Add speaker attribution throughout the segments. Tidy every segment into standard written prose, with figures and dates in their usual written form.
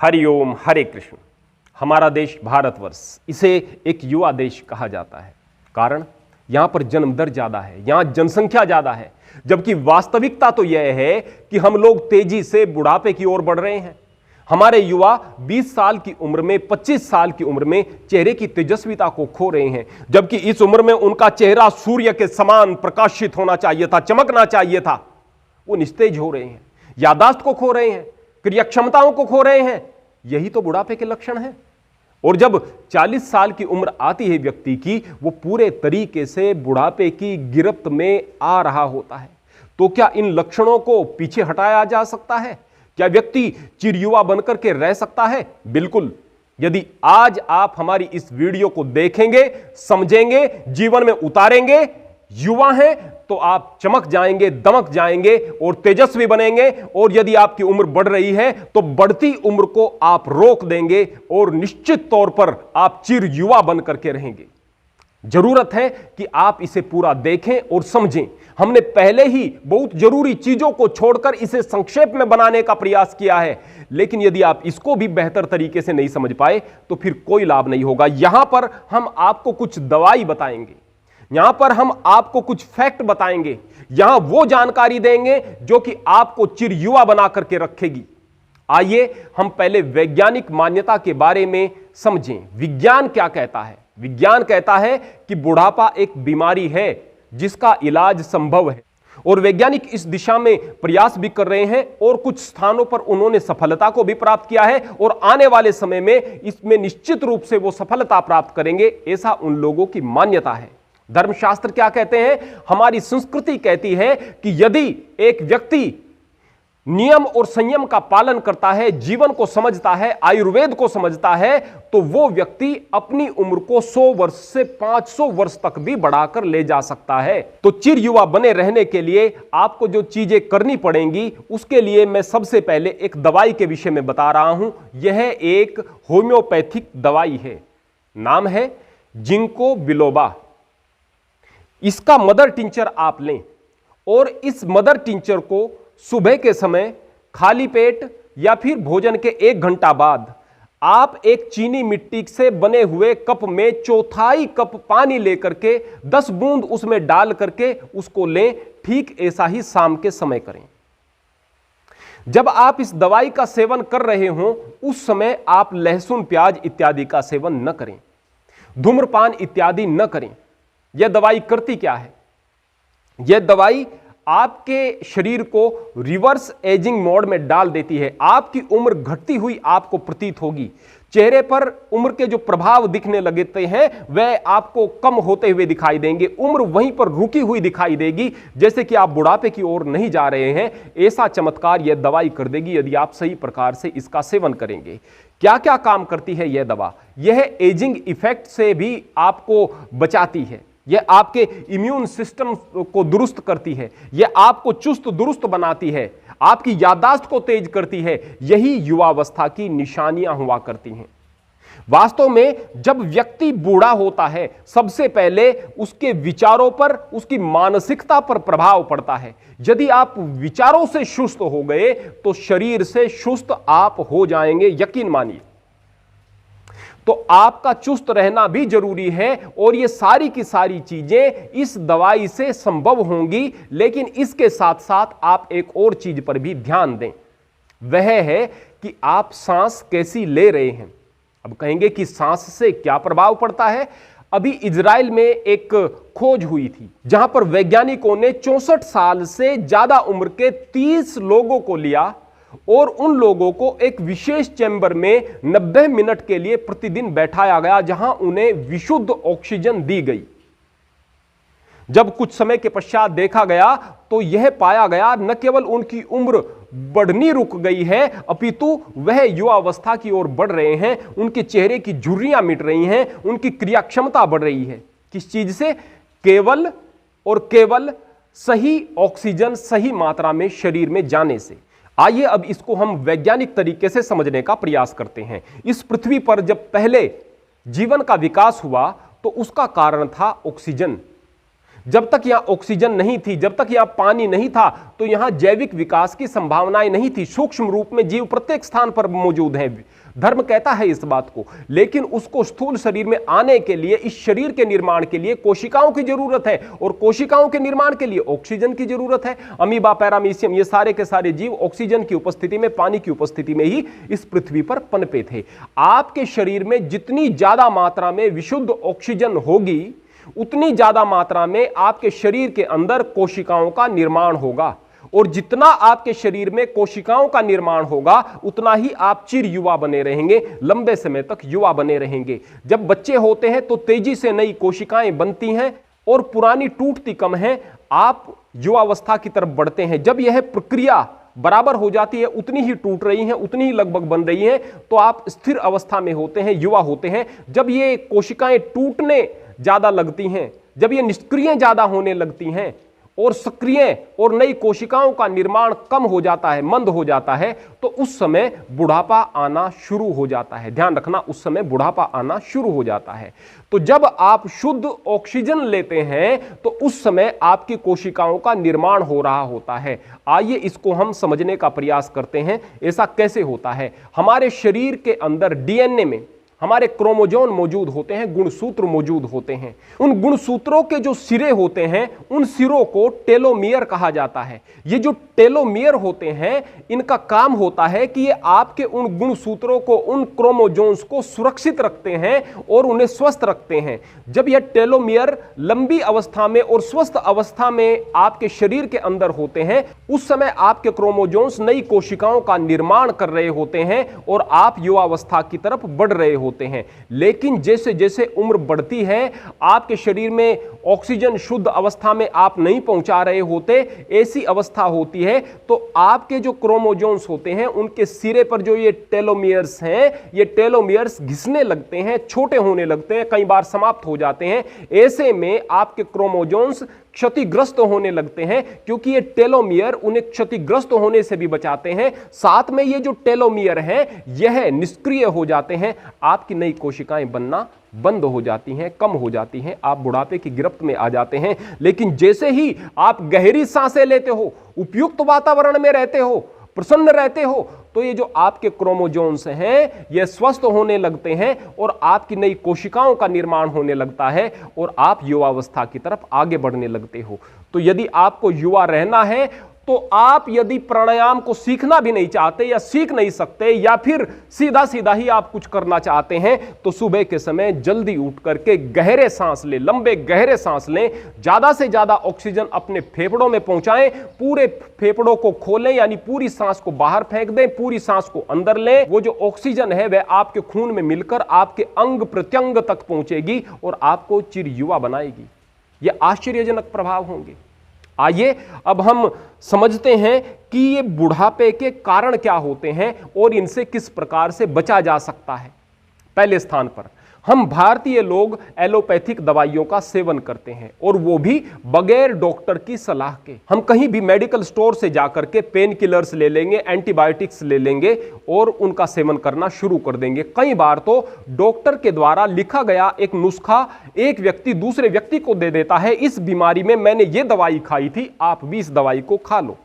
Speaker 1: हरिओम हरे कृष्ण। हमारा देश भारतवर्ष, इसे एक युवा देश कहा जाता है। कारण यहां पर जन्म दर ज्यादा है, यहां जनसंख्या ज्यादा है, जबकि वास्तविकता तो यह है कि हम लोग तेजी से बुढ़ापे की ओर बढ़ रहे हैं। हमारे युवा 20 साल की उम्र में, 25 साल की उम्र में चेहरे की तेजस्विता को खो रहे हैं, जबकि इस उम्र में उनका चेहरा सूर्य के समान प्रकाशित होना चाहिए था, चमकना चाहिए था। वो निस्तेज हो रहे हैं, याददाश्त को खो रहे हैं, क्रिया क्षमताओं को खो रहे हैं। यही तो बुढ़ापे के लक्षण हैं। और जब 40 साल की उम्र आती है व्यक्ति की, वो पूरे तरीके से बुढ़ापे की गिरफ्त में आ रहा होता है। तो क्या इन लक्षणों को पीछे हटाया जा सकता है? क्या व्यक्ति चिरयुवा बनकर के रह सकता है? बिल्कुल। यदि आज आप हमारी इस वीडियो को देखेंगे, समझेंगे, जीवन में उतारेंगे, युवा हैं तो आप चमक जाएंगे, दमक जाएंगे और तेजस्वी बनेंगे। और यदि आपकी उम्र बढ़ रही है तो बढ़ती उम्र को आप रोक देंगे और निश्चित तौर पर आप चिर युवा बन करके रहेंगे। जरूरत है कि आप इसे पूरा देखें और समझें। हमने पहले ही बहुत जरूरी चीजों को छोड़कर इसे संक्षेप में बनाने का प्रयास किया है, लेकिन यदि आप इसको भी बेहतर तरीके से नहीं समझ पाए तो फिर कोई लाभ नहीं होगा। यहां पर हम आपको कुछ दवाई बताएंगे, यहां पर हम आपको कुछ फैक्ट बताएंगे, यहां वो जानकारी देंगे जो कि आपको चिरयुवा बना करके रखेगी। आइए हम पहले वैज्ञानिक मान्यता के बारे में समझें। विज्ञान क्या कहता है? विज्ञान कहता है कि बुढ़ापा एक बीमारी है जिसका इलाज संभव है, और वैज्ञानिक इस दिशा में प्रयास भी कर रहे हैं और कुछ स्थानों पर उन्होंने सफलता को भी प्राप्त किया है, और आने वाले समय में इसमें निश्चित रूप से वो सफलता प्राप्त करेंगे, ऐसा उन लोगों की मान्यता है। धर्मशास्त्र क्या कहते हैं? हमारी संस्कृति कहती है कि यदि एक व्यक्ति नियम और संयम का पालन करता है, जीवन को समझता है, आयुर्वेद को समझता है, तो वो व्यक्ति अपनी उम्र को 100 वर्ष से 500 वर्ष तक भी बढ़ाकर ले जा सकता है। तो चिर युवा बने रहने के लिए आपको जो चीजें करनी पड़ेंगी, उसके लिए मैं सबसे पहले एक दवाई के विषय में बता रहा हूं। यह एक होम्योपैथिक दवाई है, नाम है जिंको बिलोबा। इसका मदर टिंचर आप लें, और इस मदर टिंचर को सुबह के समय खाली पेट या फिर भोजन के 1 घंटा बाद आप एक चीनी मिट्टी से बने हुए कप में 1/4 कप पानी लेकर के 10 बूंद उसमें डाल करके उसको लें। ठीक ऐसा ही शाम के समय करें। जब आप इस दवाई का सेवन कर रहे हों, उस समय आप लहसुन, प्याज इत्यादि का सेवन न करें, धूम्रपान इत्यादि न करें। यह दवाई करती क्या है? यह दवाई आपके शरीर को रिवर्स एजिंग मोड में डाल देती है। आपकी उम्र घटती हुई आपको प्रतीत होगी। चेहरे पर उम्र के जो प्रभाव दिखने लगते हैं वह आपको कम होते हुए दिखाई देंगे। उम्र वहीं पर रुकी हुई दिखाई देगी, जैसे कि आप बुढ़ापे की ओर नहीं जा रहे हैं। ऐसा चमत्कार यह दवाई कर देगी यदि आप सही प्रकार से इसका सेवन करेंगे। क्या क्या काम करती है यह दवा? यह एजिंग इफेक्ट से भी आपको बचाती है, यह आपके इम्यून सिस्टम को दुरुस्त करती है, यह आपको चुस्त दुरुस्त बनाती है, आपकी याददाश्त को तेज करती है। यही युवावस्था की निशानियां हुआ करती हैं। वास्तव में जब व्यक्ति बूढ़ा होता है, सबसे पहले उसके विचारों पर, उसकी मानसिकता पर प्रभाव पड़ता है। यदि आप विचारों से सुस्त हो गए तो शरीर से सुस्त आप हो जाएंगे, यकीन मानिए। तो आपका चुस्त रहना भी जरूरी है, और ये सारी की सारी चीजें इस दवाई से संभव होंगी। लेकिन इसके साथ साथ आप एक और चीज पर भी ध्यान दें, वह है कि आप सांस कैसी ले रहे हैं। अब कहेंगे कि सांस से क्या प्रभाव पड़ता है? अभी इजराइल में एक खोज हुई थी जहां पर वैज्ञानिकों ने 64 साल से ज्यादा उम्र के 30 लोगों को लिया और उन लोगों को एक विशेष चैम्बर में 90 मिनट के लिए प्रतिदिन बैठाया गया, जहां उन्हें विशुद्ध ऑक्सीजन दी गई। जब कुछ समय के पश्चात देखा गया तो यह पाया गया न केवल उनकी उम्र बढ़नी रुक गई है, अपितु वह युवावस्था की ओर बढ़ रहे हैं। उनके चेहरे की झुर्रियां मिट रही हैं, उनकी क्रिया क्षमता बढ़ रही है। किस चीज से? केवल और केवल सही ऑक्सीजन सही मात्रा में शरीर में जाने से। आइए अब इसको हम वैज्ञानिक तरीके से समझने का प्रयास करते हैं। इस पृथ्वी पर जब पहले जीवन का विकास हुआ तो उसका कारण था ऑक्सीजन। जब तक यहां ऑक्सीजन नहीं थी, जब तक यहां पानी नहीं था, तो यहां जैविक विकास की संभावनाएं नहीं थी। सूक्ष्म रूप में जीव प्रत्येक स्थान पर मौजूद है, धर्म कहता है इस बात को। लेकिन उसको स्थूल शरीर में आने के लिए, इस शरीर के निर्माण के लिए कोशिकाओं की जरूरत है, और कोशिकाओं के निर्माण के लिए ऑक्सीजन की जरूरत है। अमीबा, पैरामीशियम, ये सारे के सारे जीव ऑक्सीजन की उपस्थिति में, पानी की उपस्थिति में ही इस पृथ्वी पर पनपे थे। आपके शरीर में जितनी ज्यादा मात्रा में विशुद्ध ऑक्सीजन होगी, उतनी ज्यादा मात्रा में आपके शरीर के अंदर कोशिकाओं का निर्माण होगा, और जितना आपके शरीर में कोशिकाओं का निर्माण होगा, उतना ही आप चिर युवा बने रहेंगे, लंबे समय तक युवा बने रहेंगे। जब बच्चे होते हैं तो तेजी से नई कोशिकाएं बनती हैं और पुरानी टूटती कम है, आप युवावस्था की तरफ बढ़ते हैं। जब यह प्रक्रिया बराबर हो जाती है, उतनी ही टूट रही है, उतनी ही लगभग बन रही है, तो आप स्थिर अवस्था में होते हैं, युवा होते हैं। जब ये कोशिकाएं टूटने ज्यादा लगती हैं, जब ये निष्क्रिय ज्यादा होने लगती हैं और सक्रिय और नई कोशिकाओं का निर्माण कम हो जाता है, मंद हो जाता है, तो उस समय बुढ़ापा आना शुरू हो जाता है। ध्यान रखना, उस समय बुढ़ापा आना शुरू हो जाता है। तो जब आप शुद्ध ऑक्सीजन लेते हैं, तो उस समय आपकी कोशिकाओं का निर्माण हो रहा होता है। आइए इसको हम समझने का प्रयास करते हैं, ऐसा कैसे होता है। हमारे शरीर के अंदर डीएनए में हमारे क्रोमोजोम मौजूद होते हैं, गुणसूत्र मौजूद होते हैं। उन गुणसूत्रों के जो सिरे होते हैं, उन सिरों को टेलोमियर कहा जाता है। ये जो टेलोमियर होते हैं, इनका काम होता है कि ये आपके उन गुणसूत्रों को, उन क्रोमोजोम्स को सुरक्षित रखते हैं और उन्हें स्वस्थ रखते हैं। जब यह टेलोमियर लंबी अवस्था में और स्वस्थ अवस्था में आपके शरीर के अंदर होते हैं, उस समय आपके क्रोमोजोम्स नई कोशिकाओं का निर्माण कर रहे होते हैं और आप युवावस्था की तरफ बढ़ रहे होते हैं। लेकिन जैसे जैसे उम्र बढ़ती है, आपके शरीर में ऑक्सीजन शुद्ध अवस्था में आप नहीं पहुंचा रहे होते, ऐसी अवस्था होती है, तो आपके जो क्रोमोजोम्स होते हैं, उनके सिरे पर जो ये टेलोमियर्स हैं, ये टेलोमियर्स घिसने लगते हैं, छोटे होने लगते हैं, कई बार समाप्त हो जाते हैं। ऐसे में आपके क्रोमोजोम्स क्षतिग्रस्त होने लगते हैं, क्योंकि ये टेलोमियर उन्हें क्षतिग्रस्त होने से भी बचाते हैं। साथ में ये जो टेलोमियर हैं, यह निष्क्रिय हो जाते हैं, आपकी नई कोशिकाएं बनना बंद हो जाती हैं, कम हो जाती हैं, आप बुढ़ापे की गिरफ्त में आ जाते हैं। लेकिन जैसे ही आप गहरी सांसें लेते हो, उपयुक्त वातावरण में रहते हो, प्रसन्न रहते हो, तो ये जो आपके क्रोमोजोम्स हैं, ये स्वस्थ होने लगते हैं और आपकी नई कोशिकाओं का निर्माण होने लगता है और आप युवावस्था की तरफ आगे बढ़ने लगते हो। तो यदि आपको युवा रहना है, तो आप यदि प्राणायाम को सीखना भी नहीं चाहते या सीख नहीं सकते, या फिर सीधा सीधा ही आप कुछ करना चाहते हैं, तो सुबह के समय जल्दी उठ करके गहरे सांस लें, लंबे गहरे सांस लें, ज्यादा से ज्यादा ऑक्सीजन अपने फेफड़ों में पहुंचाएं, पूरे फेफड़ों को खोलें, यानी पूरी सांस को बाहर फेंक दें, पूरी सांस को अंदर लें। वो जो ऑक्सीजन है वह आपके खून में मिलकर आपके अंग प्रत्यंग तक पहुंचेगी और आपको चिर युवा बनाएगी। ये आश्चर्यजनक प्रभाव होंगे। आइए अब हम समझते हैं कि ये बुढ़ापे के कारण क्या होते हैं और इनसे किस प्रकार से बचा जा सकता है। पहले स्थान पर हम भारतीय लोग एलोपैथिक दवाइयों का सेवन करते हैं, और वो भी बगैर डॉक्टर की सलाह के। हम कहीं भी मेडिकल स्टोर से जाकर के पेन किलर्स ले लेंगे, एंटीबायोटिक्स ले लेंगे और उनका सेवन करना शुरू कर देंगे। कई बार तो डॉक्टर के द्वारा लिखा गया एक नुस्खा एक व्यक्ति दूसरे व्यक्ति को दे देता है, इस बीमारी में मैंने ये दवाई खाई थी, आप भी इस दवाई को खा लो।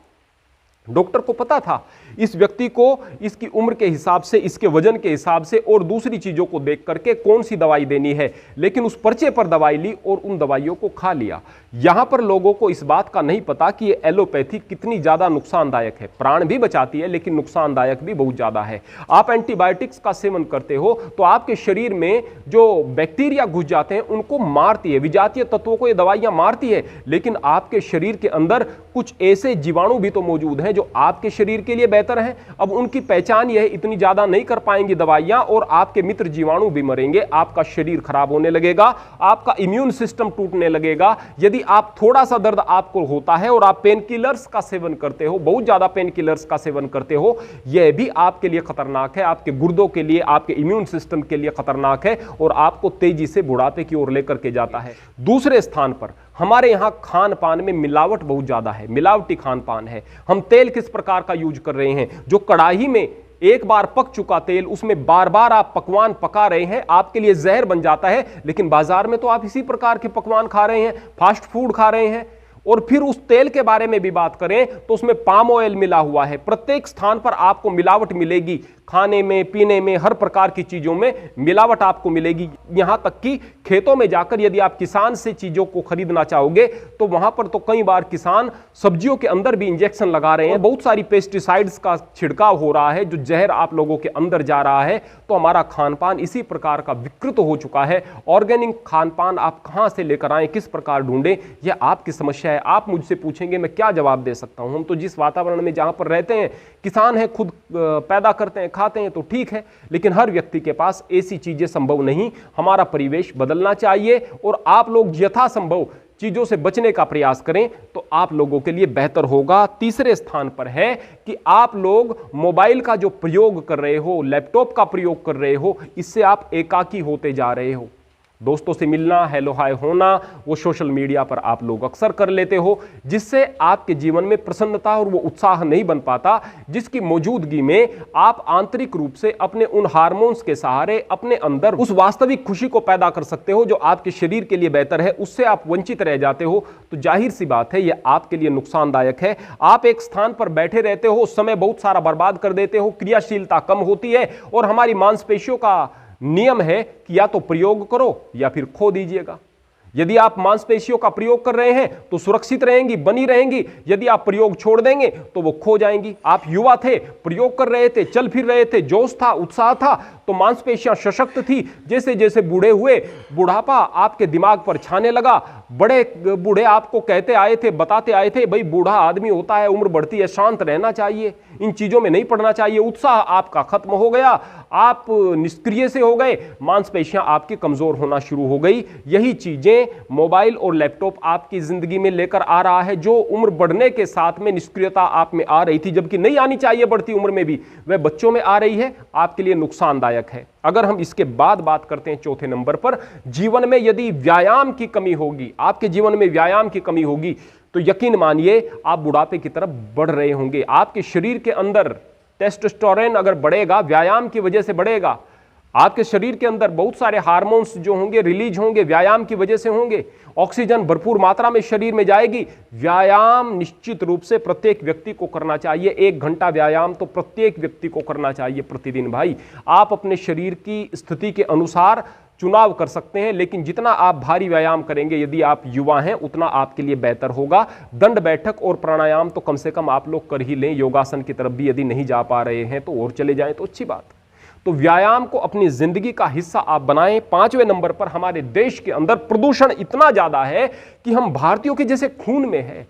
Speaker 1: डॉक्टर को पता था इस व्यक्ति को इसकी उम्र के हिसाब से, इसके वजन के हिसाब से और दूसरी चीजों को देख करके कौन सी दवाई देनी है, लेकिन उस पर्चे पर दवाई ली और उन दवाइयों को खा लिया। यहां पर लोगों को इस बात का नहीं पता कि ये एलोपैथी कितनी ज्यादा नुकसानदायक है। प्राण भी बचाती है, लेकिन नुकसानदायक भी बहुत ज्यादा है। आप एंटीबायोटिक्स का सेवन करते हो तो आपके शरीर में जो बैक्टीरिया घुस जाते हैं उनको मारती है, विजातीय तत्वों को ये दवाइयां मारती है, लेकिन आपके शरीर के अंदर कुछ ऐसे जीवाणु भी तो मौजूद हैं जो आपके शरीर के लिए बेहतर हैं। अब उनकी पहचान यह इतनी ज्यादा नहीं कर पाएंगी दवाइयां, और आपके मित्र जीवाणु भी मरेंगे, आपका शरीर खराब होने लगेगा, आपका इम्यून सिस्टम टूटने लगेगा। यदि आप थोड़ा सा दर्द आपको होता है और आप पेन किलर्स का सेवन करते हो, बहुत ज्यादा पेन किलर्स का सेवन करते हो, यह भी आपके लिए खतरनाक है, आपके गुर्दों के लिए, आपके इम्यून सिस्टम के लिए खतरनाक है और आपको तेजी से बुढ़ापे की ओर लेकर के जाता है। दूसरे स्थान पर हमारे यहां खान पान में मिलावट बहुत ज्यादा है, मिलावटी खान पान है। हम तेल किस प्रकार का यूज कर रहे हैं, जो कढ़ाई में एक बार पक चुका तेल, उसमें बार बार आप पकवान पका रहे हैं, आपके लिए जहर बन जाता है। लेकिन बाजार में तो आप इसी प्रकार के पकवान खा रहे हैं, फास्ट फूड खा रहे हैं। और फिर उस तेल के बारे में भी बात करें तो उसमें पाम ऑयल मिला हुआ है। प्रत्येक स्थान पर आपको मिलावट मिलेगी, खाने में, पीने में, हर प्रकार की चीजों में मिलावट आपको मिलेगी। यहां तक कि खेतों में जाकर यदि आप किसान से चीजों को खरीदना चाहोगे तो वहां पर तो कई बार किसान सब्जियों के अंदर भी इंजेक्शन लगा रहे हैं, बहुत सारी पेस्टिसाइड्स का छिड़काव हो रहा है, जो जहर आप लोगों के अंदर जा रहा है। तो हमारा खान पान इसी प्रकार का विकृत हो चुका है। ऑर्गेनिक खान पान आप कहां से लेकर आए, किस प्रकार ढूंढें, यह आपकी समस्या है। आप मुझसे पूछेंगे मैं क्या जवाब दे सकता हूं। हम तो जिस वातावरण में जहां पर रहते हैं, किसान है, खुद पैदा करते हैं, खाते हैं, तो ठीक है। लेकिन हर व्यक्ति के पास ऐसी चीजें संभव नहीं। हमारा परिवेश बदलना चाहिए और आप लोग यथासंभव चीजों से बचने का प्रयास करें तो आप लोगों के लिए बेहतर होगा। तीसरे स्थान पर है कि आप लोग मोबाइल का जो प्रयोग कर रहे हो, लैपटॉप का प्रयोग कर रहे हो, इससे आप एकाकी होते जा रहे हो। दोस्तों से मिलना, हेलो हाय होना, वो सोशल मीडिया पर आप लोग अक्सर कर लेते हो, जिससे आपके जीवन में प्रसन्नता और वो उत्साह नहीं बन पाता जिसकी मौजूदगी में आप आंतरिक रूप से अपने उन हार्मोन्स के सहारे अपने अंदर उस वास्तविक खुशी को पैदा कर सकते हो जो आपके शरीर के लिए बेहतर है। उससे आप वंचित रह जाते हो। तो जाहिर सी बात है यह आपके लिए नुकसानदायक है। आप एक स्थान पर बैठे रहते हो, समय बहुत सारा बर्बाद कर देते हो, क्रियाशीलता कम होती है और हमारी मांसपेशियों का नियम है कि या तो प्रयोग करो या फिर खो दीजिएगा। यदि आप मांसपेशियों का प्रयोग कर रहे हैं तो सुरक्षित रहेंगी, बनी रहेंगी। यदि आप प्रयोग छोड़ देंगे तो वो खो जाएंगी। आप युवा थे, प्रयोग कर रहे थे, चल फिर रहे थे, जोश था, उत्साह था, तो मांसपेशियां सशक्त थी। जैसे जैसे बूढ़े हुए, बुढ़ापा आपके दिमाग पर छाने लगा। बड़े बूढ़े आपको कहते आए थे, बताते आए थे, भाई बूढ़ा आदमी होता है, उम्र बढ़ती है, शांत रहना चाहिए, इन चीजों में नहीं पड़ना चाहिए। उत्साह आपका खत्म हो गया, आप निष्क्रिय से हो गए, मांसपेशियां आपकी कमजोर होना शुरू हो गई। यही चीजें मोबाइल और लैपटॉप आपकी जिंदगी में लेकर आ रहा है। जो उम्र बढ़ने के साथ में निष्क्रियता आप में आ रही थी, जबकि नहीं आनी चाहिए बढ़ती उम्र में भी, वह बच्चों में आ रही है, आपके लिए नुकसानदायक है। अगर हम इसके बाद बात करते हैं चौथे नंबर पर, जीवन में यदि व्यायाम की कमी होगी, आपके जीवन में व्यायाम की कमी होगी, तो यकीन मानिए आप बुढ़ापे की तरफ बढ़ रहे होंगे। आपके शरीर के अंदर टेस्टोस्टेरोन अगर बढ़ेगा, व्यायाम की वजह से बढ़ेगा। आपके शरीर के अंदर बहुत सारे हार्मोन्स जो होंगे रिलीज होंगे, व्यायाम की वजह से होंगे। ऑक्सीजन भरपूर मात्रा में शरीर में जाएगी। व्यायाम निश्चित रूप से प्रत्येक व्यक्ति को करना चाहिए। 1 घंटा व्यायाम तो प्रत्येक व्यक्ति को करना चाहिए प्रतिदिन। भाई, आप अपने शरीर की स्थिति के अनुसार चुनाव कर सकते हैं, लेकिन जितना आप भारी व्यायाम करेंगे, यदि आप युवा हैं, उतना आपके लिए बेहतर होगा। दंड बैठक और प्राणायाम तो कम से कम आप लोग कर ही लें। योगासन की तरफ भी यदि नहीं जा पा रहे हैं तो और चले जाएं तो अच्छी बात। तो व्यायाम को अपनी जिंदगी का हिस्सा आप बनाएं। 5वें नंबर पर, हमारे देश के अंदर प्रदूषण इतना ज्यादा है कि हम भारतीयों के जैसे खून में है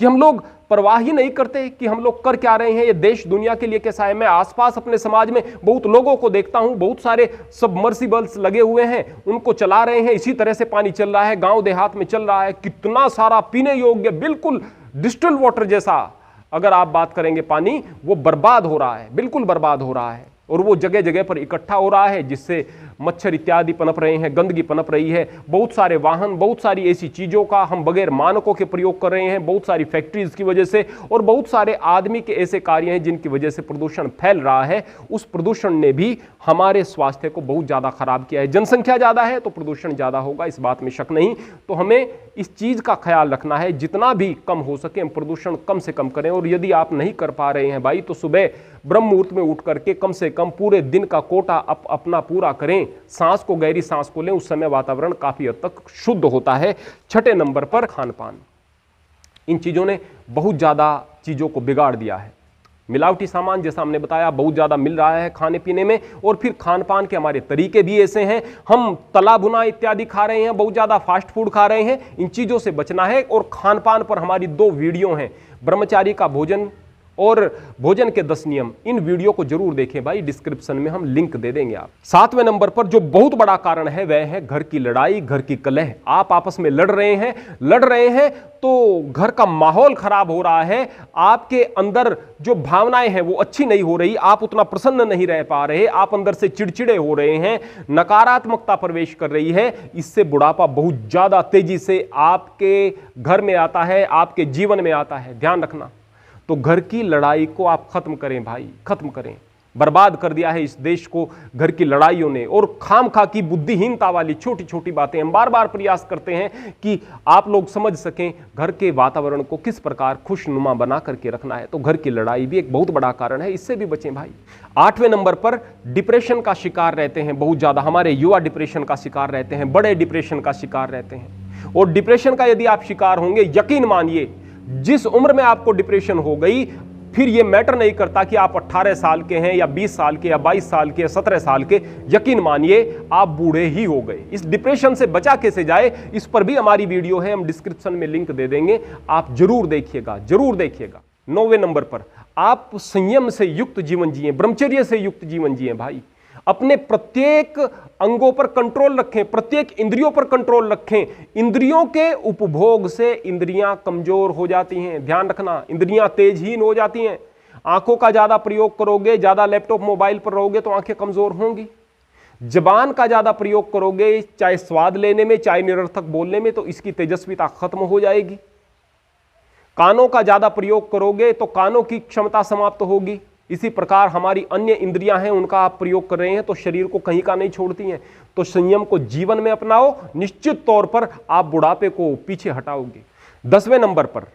Speaker 1: कि हम लोग परवाह ही नहीं करते कि हम लोग कर क्या रहे हैं, ये देश दुनिया के लिए कैसा है। मैं आसपास अपने समाज में बहुत लोगों को देखता हूं, बहुत सारे सबमर्सिबल्स लगे हुए हैं, उनको चला रहे हैं, इसी तरह से पानी चल रहा है, गांव देहात में चल रहा है। कितना सारा पीने योग्य, बिल्कुल डिस्टिल वाटर जैसा अगर आप बात करेंगे पानी, वो बर्बाद हो रहा है, बिल्कुल बर्बाद हो रहा है। और वो जगह जगह पर इकट्ठा हो रहा है, जिससे मच्छर इत्यादि पनप रहे हैं, गंदगी पनप रही है। बहुत सारे वाहन, बहुत सारी ऐसी चीज़ों का हम बगैर मानकों के प्रयोग कर रहे हैं, बहुत सारी फैक्ट्रीज की वजह से, और बहुत सारे आदमी के ऐसे कार्य हैं जिनकी वजह से प्रदूषण फैल रहा है। उस प्रदूषण ने भी हमारे स्वास्थ्य को बहुत ज़्यादा खराब किया है। जनसंख्या ज़्यादा है तो प्रदूषण ज़्यादा होगा, इस बात में शक नहीं। तो हमें इस चीज़ का ख्याल रखना है, जितना भी कम हो सके हम प्रदूषण कम से कम करें। और यदि आप नहीं कर पा रहे हैं भाई, तो सुबह ब्रह्म मुहूर्त में उठ करके कम से कम पूरे दिन का कोटा अपना पूरा करें। सांस को, गहरी सांस को लें, उस समय वातावरण काफी हद तक शुद्ध होता है। 6ठे नंबर पर, खान पान। इन चीजों ने बहुत ज्यादा चीजों को बिगाड़ दिया है। मिलावटी सामान, जैसा हमने बताया, बहुत ज्यादा मिल रहा है खाने पीने में। और फिर खान पान के हमारे तरीके भी ऐसे हैं, हम तला भुना इत्यादि खा रहे हैं, बहुत ज्यादा फास्ट फूड खा रहे हैं। इन चीजों से बचना है। और खान पान पर हमारी 2 वीडियो हैं, ब्रह्मचारी का भोजन और भोजन के 10 नियम। इन वीडियो को जरूर देखें भाई, डिस्क्रिप्शन में हम लिंक दे देंगे आप। 7वें नंबर पर जो बहुत बड़ा कारण है वह है घर की लड़ाई, घर की कलह। आप आपस में लड़ रहे हैं तो घर का माहौल खराब हो रहा है। आपके अंदर जो भावनाएं हैं वो अच्छी नहीं हो रही, आप उतना प्रसन्न नहीं रह पा रहे, आप अंदर से चिड़चिड़े हो रहे हैं, नकारात्मकता प्रवेश कर रही है। इससे बुढ़ापा बहुत ज्यादा तेजी से आपके घर में आता है, आपके जीवन में आता है। ध्यान रखना। तो घर की लड़ाई को आप खत्म करें भाई, खत्म करें। बर्बाद कर दिया है इस देश को घर की लड़ाइयों ने और खामखा की बुद्धिहीनता वाली छोटी छोटी बातें। हम बार बार प्रयास करते हैं कि आप लोग समझ सकें घर के वातावरण को किस प्रकार खुशनुमा बना करके रखना है। तो घर की लड़ाई भी एक बहुत बड़ा कारण है, इससे भी बचें भाई। 8वें नंबर पर डिप्रेशन का शिकार रहते हैं बहुत ज्यादा। हमारे युवा डिप्रेशन का शिकार रहते हैं, बड़े डिप्रेशन का शिकार रहते हैं। और डिप्रेशन का यदि आप शिकार होंगे, यकीन मानिए जिस उम्र में आपको डिप्रेशन हो गई, फिर यह मैटर नहीं करता कि आप 18 साल के हैं या 20 साल के या 22 साल के या 17 साल के, यकीन मानिए आप बूढ़े ही हो गए। इस डिप्रेशन से बचा कैसे जाए, इस पर भी हमारी वीडियो है, हम डिस्क्रिप्शन में लिंक दे देंगे, आप जरूर देखिएगा, जरूर देखिएगा। 9वें नंबर पर आप संयम से युक्त जीवन जिए, ब्रह्मचर्य से युक्त जीवन जिए भाई। अपने प्रत्येक अंगों पर कंट्रोल रखें, प्रत्येक इंद्रियों पर कंट्रोल रखें। इंद्रियों के उपभोग से इंद्रियां कमजोर हो जाती हैं, ध्यान रखना, इंद्रियां तेजहीन हो जाती हैं। आंखों का ज्यादा प्रयोग करोगे, ज्यादा लैपटॉप मोबाइल पर रहोगे तो आंखें कमजोर होंगी। जबान का ज्यादा प्रयोग करोगे, चाहे स्वाद लेने में चाहे निरर्थक बोलने में, तो इसकी तेजस्विता खत्म हो जाएगी। कानों का ज्यादा प्रयोग करोगे तो कानों की क्षमता समाप्त होगी। इसी प्रकार हमारी अन्य इंद्रियां हैं, उनका आप प्रयोग कर रहे हैं तो शरीर को कहीं का नहीं छोड़ती हैं। तो संयम को जीवन में अपनाओ, निश्चित तौर पर आप बुढ़ापे को पीछे हटाओगे। 10वें नंबर पर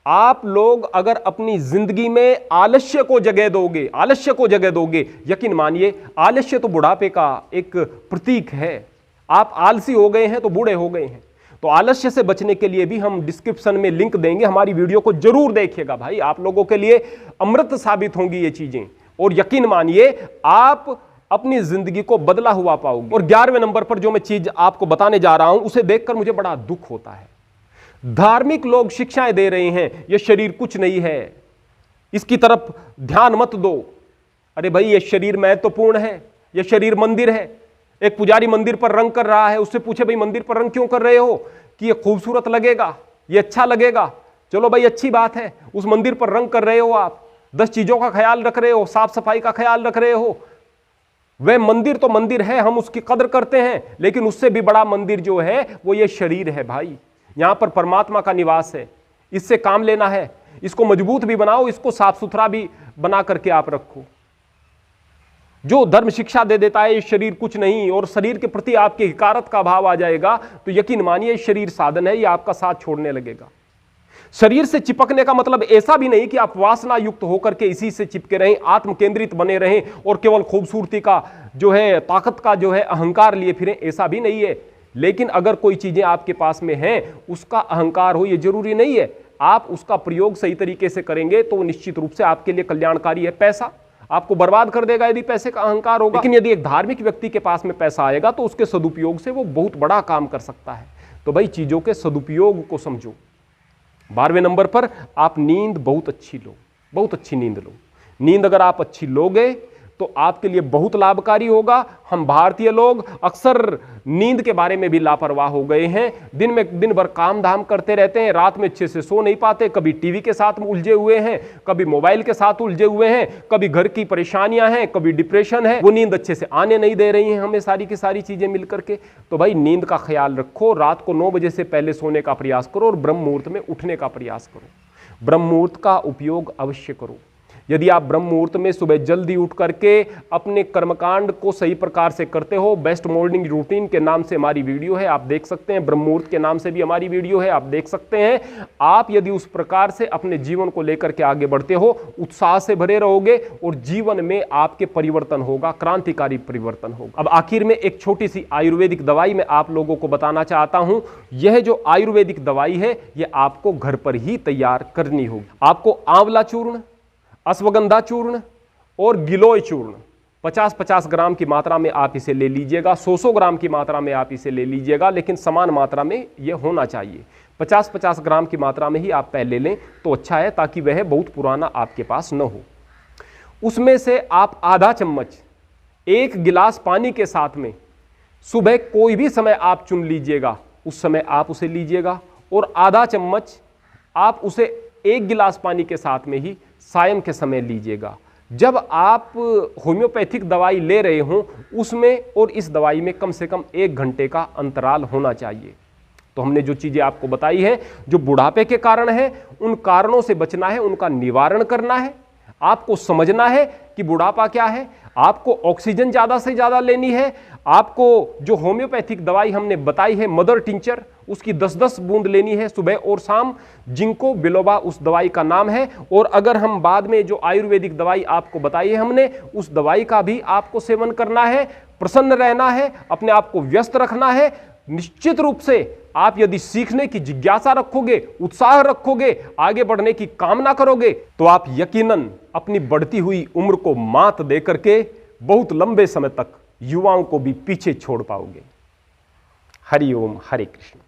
Speaker 1: आप लोग अगर अपनी जिंदगी में आलस्य को जगह दोगे, आलस्य को जगह दोगे, यकीन मानिए आलस्य तो बुढ़ापे का एक प्रतीक है। आप आलसी हो गए हैं तो बूढ़े हो गए हैं। तो आलस्य से बचने के लिए भी हम डिस्क्रिप्शन में लिंक देंगे, हमारी वीडियो को जरूर देखिएगा भाई, आप लोगों के लिए अमृत साबित होंगी ये चीजें। और यकीन मानिए आप अपनी जिंदगी को बदला हुआ पाओगे। और 11वें नंबर पर जो मैं चीज आपको बताने जा रहा हूं, उसे देखकर मुझे बड़ा दुख होता है। धार्मिक लोग शिक्षाएं दे रहे हैं, यह शरीर कुछ नहीं है, इसकी तरफ ध्यान मत दो। अरे भाई यह शरीर महत्वपूर्ण है, यह शरीर मंदिर है। एक पुजारी मंदिर पर रंग कर रहा है, उससे पूछे भाई मंदिर पर रंग क्यों कर रहे हो? कि ये खूबसूरत लगेगा, ये अच्छा लगेगा। चलो भाई अच्छी बात है, उस मंदिर पर रंग कर रहे हो, आप 10 चीजों का ख्याल रख रहे हो, साफ सफाई का ख्याल रख रहे हो। वह मंदिर तो मंदिर है, हम उसकी कदर करते हैं, लेकिन उससे भी बड़ा मंदिर जो है वो ये शरीर है भाई। यहां पर परमात्मा का निवास है, इससे काम लेना है, इसको मजबूत भी बनाओ, इसको साफ सुथरा भी बना करके आप रखो। जो धर्म शिक्षा दे देता है ये शरीर कुछ नहीं, और शरीर के प्रति आपके हिकारत का भाव आ जाएगा, तो यकीन मानिए शरीर साधन है, ये आपका साथ छोड़ने लगेगा। शरीर से चिपकने का मतलब ऐसा भी नहीं कि आप वासना युक्त होकर के इसी से चिपके रहें, आत्म केंद्रित बने रहें और केवल खूबसूरती का जो है, ताकत का जो है अहंकार लिए फिरें, ऐसा भी नहीं है। लेकिन अगर कोई चीजें आपके पास में हैं, उसका अहंकार हो ये जरूरी नहीं है। आप उसका प्रयोग सही तरीके से करेंगे तो निश्चित रूप से आपके लिए कल्याणकारी है। पैसा आपको बर्बाद कर देगा यदि पैसे का अहंकार होगा, लेकिन यदि एक धार्मिक व्यक्ति के पास में पैसा आएगा तो उसके सदुपयोग से वो बहुत बड़ा काम कर सकता है। तो भाई चीजों के सदुपयोग को समझो। 12वें नंबर पर आप नींद बहुत अच्छी लो, बहुत अच्छी नींद लो। नींद अगर आप अच्छी लोगे तो आपके लिए बहुत लाभकारी होगा। हम भारतीय लोग अक्सर नींद के बारे में भी लापरवाह हो गए हैं। दिन भर काम धाम करते रहते हैं, रात में अच्छे से सो नहीं पाते, कभी टीवी के साथ उलझे हुए हैं, कभी मोबाइल के साथ उलझे हुए हैं, कभी घर की परेशानियां हैं, कभी डिप्रेशन है, वो नींद अच्छे से आने नहीं दे रही हैं हमें सारी की सारी चीजें मिलकर के। तो भाई नींद का ख्याल रखो, रात को 9 बजे से पहले सोने का प्रयास करो और ब्रह्म मुहूर्त में उठने का प्रयास करो। ब्रह्म मुहूर्त का उपयोग अवश्य करो। यदि आप ब्रह्म मुहूर्त में सुबह जल्दी उठ करके अपने कर्मकांड को सही प्रकार से करते हो, बेस्ट मॉर्निंग रूटीन के नाम से हमारी वीडियो है, आप देख सकते हैं। ब्रह्म मुहूर्त के नाम से भी हमारी वीडियो है, आप देख सकते हैं। आप यदि उस प्रकार से अपने जीवन को लेकर के आगे बढ़ते हो, उत्साह से भरे रहोगे और जीवन में आपके परिवर्तन होगा, क्रांतिकारी परिवर्तन होगा। अब आखिर में एक छोटी सी आयुर्वेदिक दवाई मैं आप लोगों को बताना चाहता हूं। यह जो आयुर्वेदिक दवाई है यह आपको घर पर ही तैयार करनी होगी। आपको आंवला चूर्ण, अश्वगंधा चूर्ण और गिलोय चूर्ण 50-50 ग्राम की मात्रा में आप इसे ले लीजिएगा। 100 ग्राम की मात्रा में आप इसे ले लीजिएगा, लेकिन समान मात्रा में यह होना चाहिए। 50-50 ग्राम की मात्रा में ही आप पहले लें तो अच्छा है, ताकि वह बहुत पुराना आपके पास न हो। उसमें से आप आधा चम्मच 1 गिलास पानी के साथ में सुबह कोई भी समय आप चुन लीजिएगा, उस समय आप उसे लीजिएगा। और आधा चम्मच आप उसे 1 गिलास पानी के साथ में ही सायं के समय लीजिएगा। जब आप होम्योपैथिक दवाई ले रहे हों उसमें और इस दवाई में कम से कम 1 घंटे का अंतराल होना चाहिए। तो हमने जो चीजें आपको बताई है, जो बुढ़ापे के कारण है, उन कारणों से बचना है, उनका निवारण करना है। आपको समझना है कि बुढ़ापा क्या है, आपको ऑक्सीजन ज्यादा से ज्यादा लेनी है, आपको जो होम्योपैथिक दवाई हमने बताई है मदर टिंचर, उसकी 10-10 बूंद लेनी है सुबह और शाम। जिंको बिलोबा उस दवाई का नाम है। और अगर हम बाद में जो आयुर्वेदिक दवाई आपको बताई है हमने, उस दवाई का भी आपको सेवन करना है। प्रसन्न रहना है, अपने आप को व्यस्त रखना है। निश्चित रूप से आप यदि सीखने की जिज्ञासा रखोगे, उत्साह रखोगे, आगे बढ़ने की कामना करोगे, तो आप यकीनन अपनी बढ़ती हुई उम्र को मात देकर के बहुत लंबे समय तक युवाओं को भी पीछे छोड़ पाओगे। हरि ओम, हरे कृष्ण।